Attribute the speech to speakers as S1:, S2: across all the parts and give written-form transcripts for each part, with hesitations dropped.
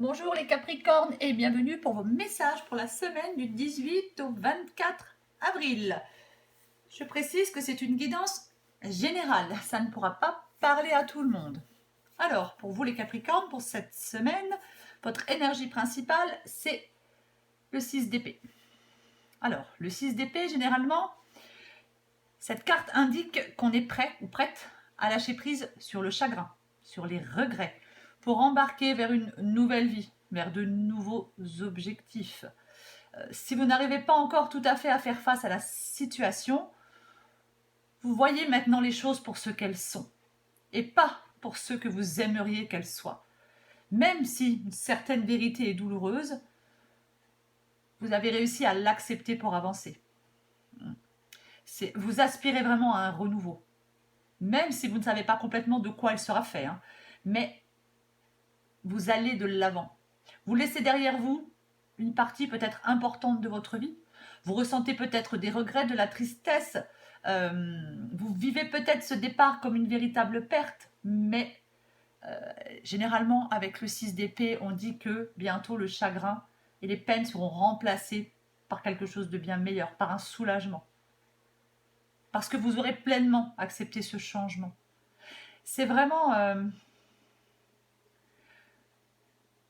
S1: Bonjour les Capricornes et bienvenue pour vos messages pour la semaine du 18 au 24 avril. Je précise que c'est une guidance générale, ça ne pourra pas parler à tout le monde. Alors, pour vous les Capricornes, pour cette semaine, votre énergie principale, c'est le 6 d'épée. Alors, le 6 d'épée, généralement, cette carte indique qu'on est prêt ou prête à lâcher prise sur le chagrin, sur les regrets, pour embarquer vers une nouvelle vie, vers de nouveaux objectifs. Si vous n'arrivez pas encore tout à fait à faire face à la situation, vous voyez maintenant les choses pour ce qu'elles sont, et pas pour ce que vous aimeriez qu'elles soient. Même si une certaine vérité est douloureuse, vous avez réussi à l'accepter pour avancer. Vous aspirez vraiment à un renouveau, même si vous ne savez pas complètement de quoi il sera fait, mais vous allez de l'avant. Vous laissez derrière vous une partie peut-être importante de votre vie. Vous ressentez peut-être des regrets, de la tristesse. Vous vivez peut-être ce départ comme une véritable perte, mais généralement avec le 6 d'épée, on dit que bientôt le chagrin et les peines seront remplacés par quelque chose de bien meilleur, par un soulagement. Parce que vous aurez pleinement accepté ce changement. C'est vraiment...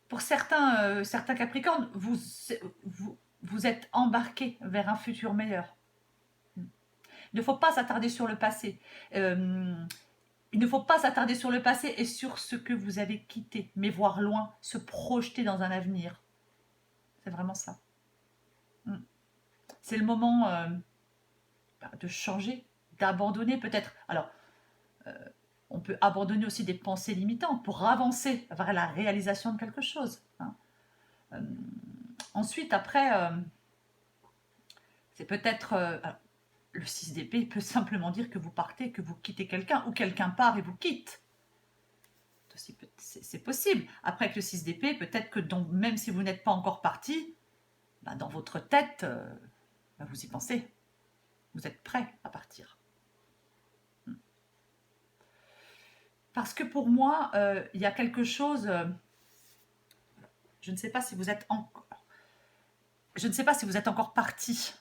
S1: pour certains Capricornes, vous êtes embarqués vers un futur meilleur. Il ne faut pas s'attarder sur le passé. Il ne faut pas s'attarder sur le passé et sur ce que vous avez quitté, mais voir loin, se projeter dans un avenir. C'est vraiment ça. C'est le moment de changer, d'abandonner peut-être. Alors, on peut abandonner aussi des pensées limitantes pour avancer vers la réalisation de quelque chose. Ensuite, après, c'est peut-être... le 6 d'épée peut simplement dire que vous partez, que vous quittez quelqu'un, ou quelqu'un part et vous quitte. C'est possible. Après, avec le 6 d'épée, peut-être que même si vous n'êtes pas encore parti, dans votre tête, vous y pensez. Vous êtes prêt à partir. Parce que pour moi, il y a quelque chose... je ne sais pas si vous êtes encore... Je ne sais pas si vous êtes encore parti.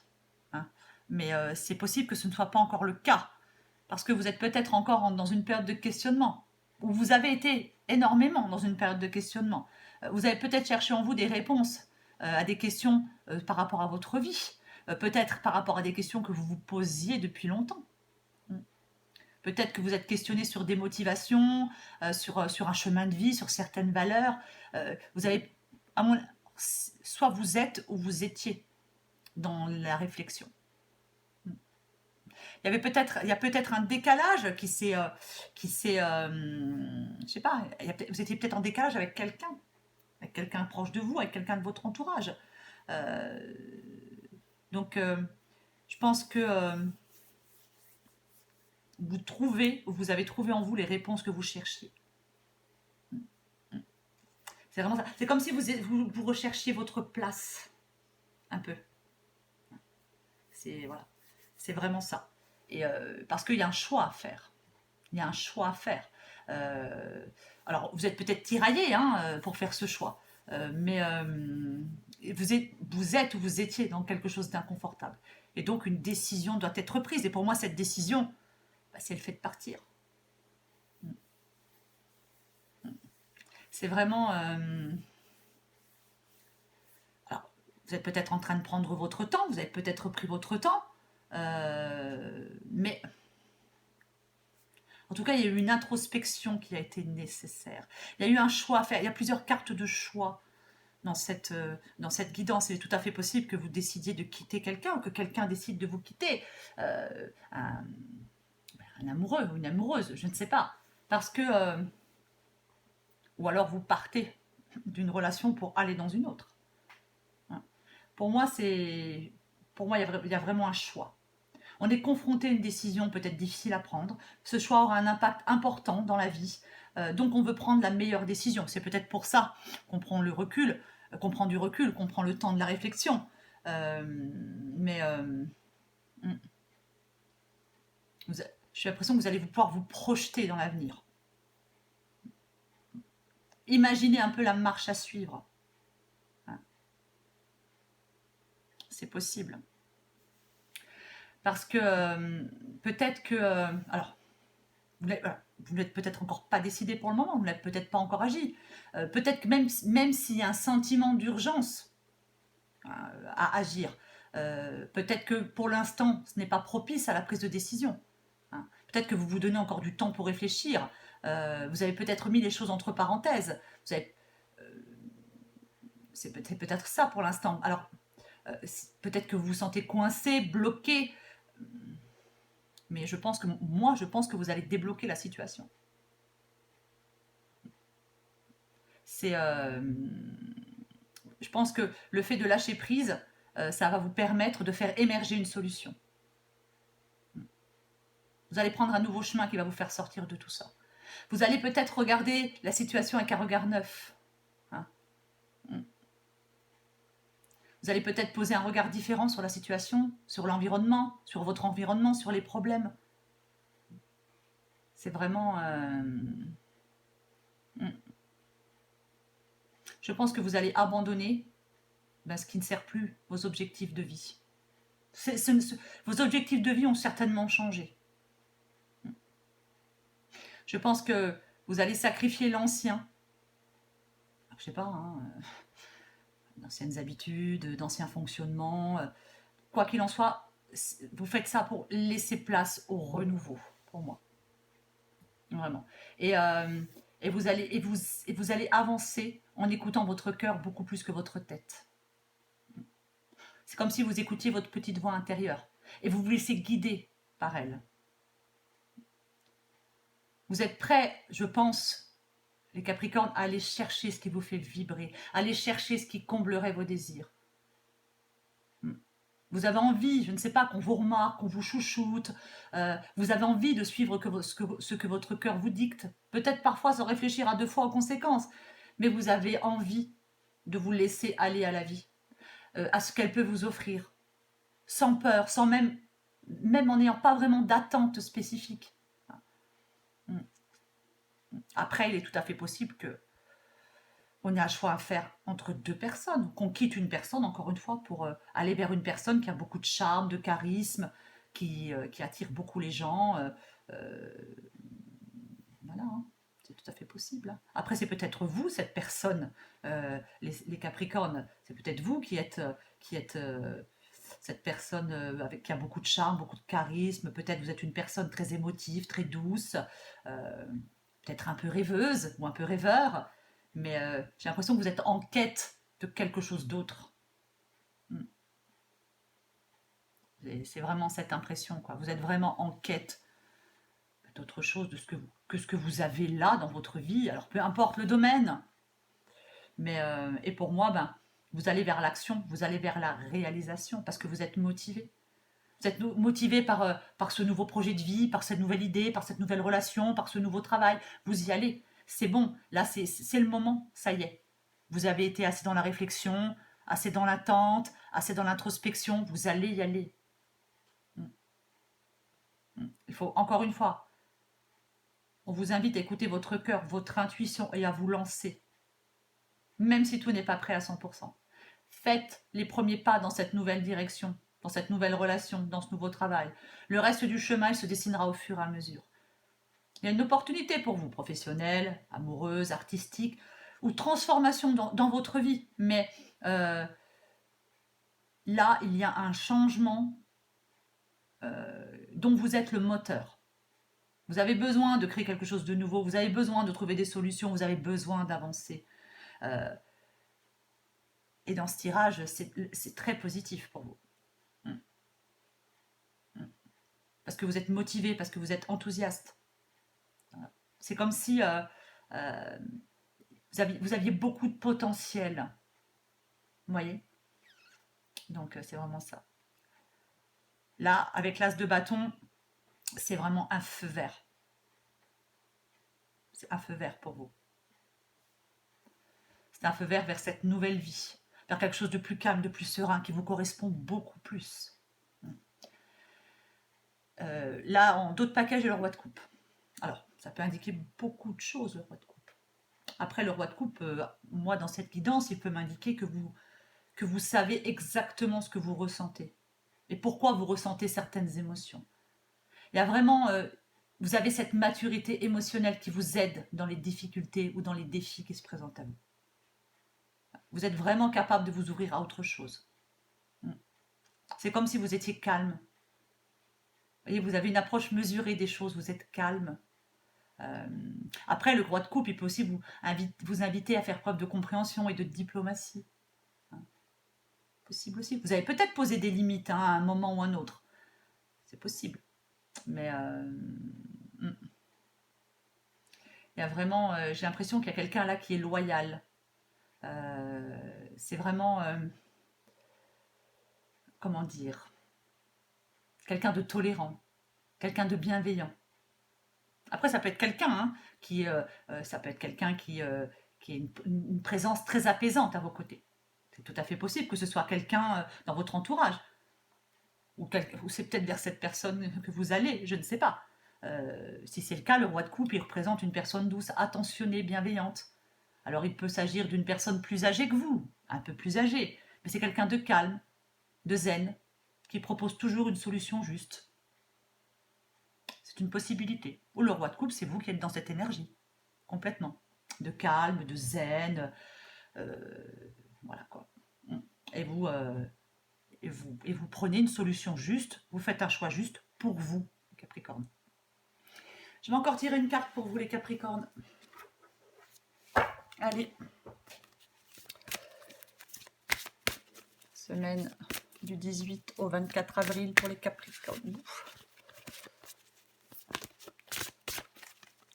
S1: Mais c'est possible que ce ne soit pas encore le cas. Parce que vous êtes peut-être encore dans une période de questionnement. Ou vous avez été énormément dans une période de questionnement. Vous avez peut-être cherché en vous des réponses à des questions par rapport à votre vie. Peut-être par rapport à des questions que vous vous posiez depuis longtemps. Peut-être que vous êtes questionné sur des motivations, sur un chemin de vie, sur certaines valeurs. Vous avez, soit vous êtes ou vous étiez dans la réflexion. Il y a peut-être un décalage qui s'est, je sais pas, vous étiez peut-être en décalage avec quelqu'un proche de vous, avec quelqu'un de votre entourage. Donc, je pense que vous avez trouvé en vous les réponses que vous cherchiez. C'est vraiment ça. C'est comme si vous recherchiez votre place, un peu. Voilà, c'est vraiment ça. Et parce qu'il y a un choix à faire. Il y a un choix à faire. Alors, vous êtes peut-être tiraillé pour faire ce choix, mais vous êtes ou vous étiez dans quelque chose d'inconfortable. Et donc, une décision doit être prise. Et pour moi, cette décision, c'est le fait de partir. C'est vraiment... alors, vous êtes peut-être en train de prendre votre temps, vous avez peut-être pris votre temps, mais... En tout cas, il y a eu une introspection qui a été nécessaire. Il y a eu un choix à faire. Il y a plusieurs cartes de choix dans cette guidance. Il est tout à fait possible que vous décidiez de quitter quelqu'un ou que quelqu'un décide de vous quitter. Un amoureux ou une amoureuse, je ne sais pas. Parce que... ou alors vous partez d'une relation pour aller dans une autre. Pour moi, il y a vraiment un choix. On est confronté à une décision peut-être difficile à prendre. Ce choix aura un impact important dans la vie. Donc on veut prendre la meilleure décision. C'est peut-être pour ça qu'on prend du recul, qu'on prend le temps de la réflexion. J'ai l'impression que vous allez pouvoir vous projeter dans l'avenir. imaginez un peu la marche à suivre. Hein. C'est possible. Parce que peut-être que... alors, vous n'êtes peut-être encore pas décidé pour le moment, vous n'êtes peut-être pas encore agi. Peut-être que même s'il y a un sentiment d'urgence à agir, peut-être que pour l'instant, ce n'est pas propice à la prise de décision. Hein. Peut-être que vous vous donnez encore du temps pour réfléchir. Vous avez peut-être mis les choses entre parenthèses. C'est peut-être ça pour l'instant. Alors, peut-être que vous vous sentez coincé, bloqué, mais je pense que vous allez débloquer la situation. Je pense que le fait de lâcher prise, ça va vous permettre de faire émerger une solution. Vous allez prendre un nouveau chemin qui va vous faire sortir de tout ça. Vous allez peut-être regarder la situation avec un regard neuf. Hein. Vous allez peut-être poser un regard différent sur la situation, sur l'environnement, sur votre environnement, sur les problèmes. C'est vraiment... Je pense que vous allez abandonner ce qui ne sert plus vos objectifs de vie. Vos objectifs de vie ont certainement changé. Je pense que vous allez sacrifier l'ancien. Je sais pas, hein, d'anciennes habitudes, d'anciens fonctionnements. Quoi qu'il en soit, vous faites ça pour laisser place au renouveau, pour moi. Vraiment. Et vous allez avancer en écoutant votre cœur beaucoup plus que votre tête. C'est comme si vous écoutiez votre petite voix intérieure et vous vous laissez guider par elle. Vous êtes prêts, je pense, les Capricornes, à aller chercher ce qui vous fait vibrer, à aller chercher ce qui comblerait vos désirs. Vous avez envie, je ne sais pas, qu'on vous remarque, qu'on vous chouchoute. Vous avez envie de suivre ce que votre cœur vous dicte. Peut-être parfois sans réfléchir à deux fois aux conséquences. Mais vous avez envie de vous laisser aller à la vie, à ce qu'elle peut vous offrir. Sans peur, sans même en n'ayant pas vraiment d'attente spécifique. Après, il est tout à fait possible que on ait un choix à faire entre deux personnes, qu'on quitte une personne, encore une fois, pour aller vers une personne qui a beaucoup de charme, de charisme, qui attire beaucoup les gens. Voilà, hein. C'est tout à fait possible. Hein. Après, c'est peut-être vous, cette personne, les Capricornes, c'est peut-être vous qui êtes cette personne qui a beaucoup de charme, beaucoup de charisme. Peut-être vous êtes une personne très émotive, très douce, peut-être un peu rêveuse ou un peu rêveur. Mais j'ai l'impression que vous êtes en quête de quelque chose d'autre. C'est vraiment cette impression, quoi. Vous êtes vraiment en quête d'autre chose que ce que vous avez là dans votre vie. Alors peu importe le domaine. Mais et pour moi, vous allez vers l'action, vous allez vers la réalisation parce que vous êtes motivé. Vous êtes motivé par ce nouveau projet de vie, par cette nouvelle idée, par cette nouvelle relation, par ce nouveau travail. Vous y allez. C'est bon. Là, c'est le moment. Ça y est. Vous avez été assez dans la réflexion, assez dans l'attente, assez dans l'introspection. Vous allez y aller. Il faut, encore une fois, on vous invite à écouter votre cœur, votre intuition et à vous lancer. Même si tout n'est pas prêt à 100%. Faites les premiers pas dans cette nouvelle direction, dans cette nouvelle relation, dans ce nouveau travail. Le reste du chemin, il se dessinera au fur et à mesure. Il y a une opportunité pour vous, professionnelle, amoureuse, artistique, ou transformation dans votre vie. Mais là, il y a un changement dont vous êtes le moteur. Vous avez besoin de créer quelque chose de nouveau, vous avez besoin de trouver des solutions, vous avez besoin d'avancer. Et dans ce tirage, c'est très positif pour vous. Parce que vous êtes motivé, parce que vous êtes enthousiaste. C'est comme si vous aviez beaucoup de potentiel. Vous voyez? Donc c'est vraiment ça. Là, avec l'as de bâton, c'est vraiment un feu vert. C'est un feu vert pour vous. C'est un feu vert vers cette nouvelle vie, vers quelque chose de plus calme, de plus serein, qui vous correspond beaucoup plus. Là, en d'autres paquets, j'ai le roi de coupe. Alors, ça peut indiquer beaucoup de choses, le roi de coupe. Après, le roi de coupe, moi, dans cette guidance, il peut m'indiquer que vous savez exactement ce que vous ressentez et pourquoi vous ressentez certaines émotions. Il y a vraiment, vous avez cette maturité émotionnelle qui vous aide dans les difficultés ou dans les défis qui se présentent à vous. Vous êtes vraiment capable de vous ouvrir à autre chose. C'est comme si vous étiez calme. Vous voyez, vous avez une approche mesurée des choses, vous êtes calme. Après, le roi de coupe, il peut aussi vous inviter à faire preuve de compréhension et de diplomatie. Possible aussi. Vous avez peut-être posé des limites à un moment ou un autre. C'est possible. Mais il y a vraiment, j'ai l'impression qu'il y a quelqu'un là qui est loyal. C'est vraiment, comment dire, quelqu'un de tolérant, quelqu'un de bienveillant. Après, ça peut être quelqu'un ça peut être quelqu'un qui a une présence très apaisante à vos côtés. C'est tout à fait possible que ce soit quelqu'un dans votre entourage. Ou c'est peut-être vers cette personne que vous allez, je ne sais pas. Si c'est le cas, le roi de coupe, il représente une personne douce, attentionnée, bienveillante. Alors il peut s'agir d'une personne plus âgée que vous, un peu plus âgée, mais c'est quelqu'un de calme, de zen, qui propose toujours une solution juste. C'est une possibilité. Ou le roi de coupe, c'est vous qui êtes dans cette énergie, complètement. De calme, de zen, voilà quoi. Et vous, et vous prenez une solution juste, vous faites un choix juste pour vous, Capricorne. Je vais encore tirer une carte pour vous, les Capricornes. Allez. Semaine du 18 au 24 avril pour les Capricornes.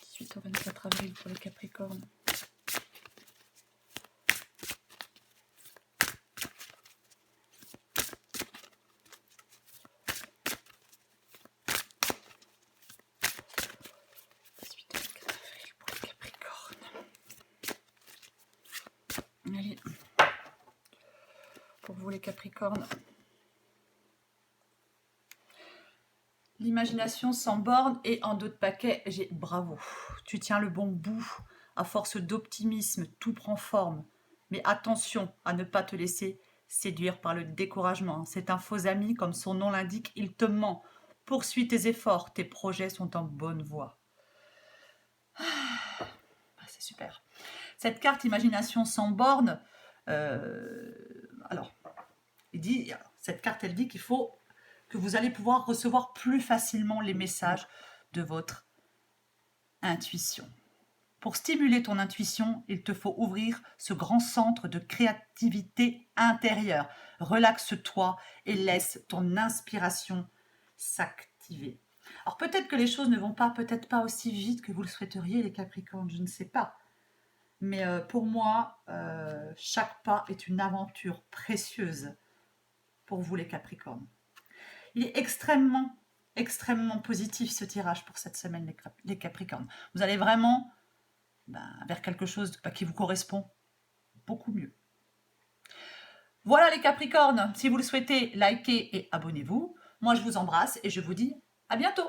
S1: 18 au 24 avril pour les Capricornes. Allez, pour vous les Capricornes. L'imagination sans borne et en dos de paquet, bravo. Tu tiens le bon bout. À force d'optimisme, tout prend forme. Mais attention à ne pas te laisser séduire par le découragement. C'est un faux ami, comme son nom l'indique, il te ment. Poursuis tes efforts, tes projets sont en bonne voie. C'est super. Cette carte imagination sans borne, alors, cette carte, elle dit qu'il faut que vous allez pouvoir recevoir plus facilement les messages de votre intuition. Pour stimuler ton intuition, il te faut ouvrir ce grand centre de créativité intérieure. Relaxe-toi et laisse ton inspiration s'activer. Alors peut-être que les choses ne vont peut-être pas aussi vite que vous le souhaiteriez, les Capricornes, je ne sais pas. Mais pour moi, chaque pas est une aventure précieuse pour vous, les Capricornes. Il est extrêmement, extrêmement positif ce tirage pour cette semaine, les Capricornes. Vous allez vraiment vers quelque chose qui vous correspond beaucoup mieux. Voilà les Capricornes, si vous le souhaitez, likez et abonnez-vous. Moi, je vous embrasse et je vous dis à bientôt.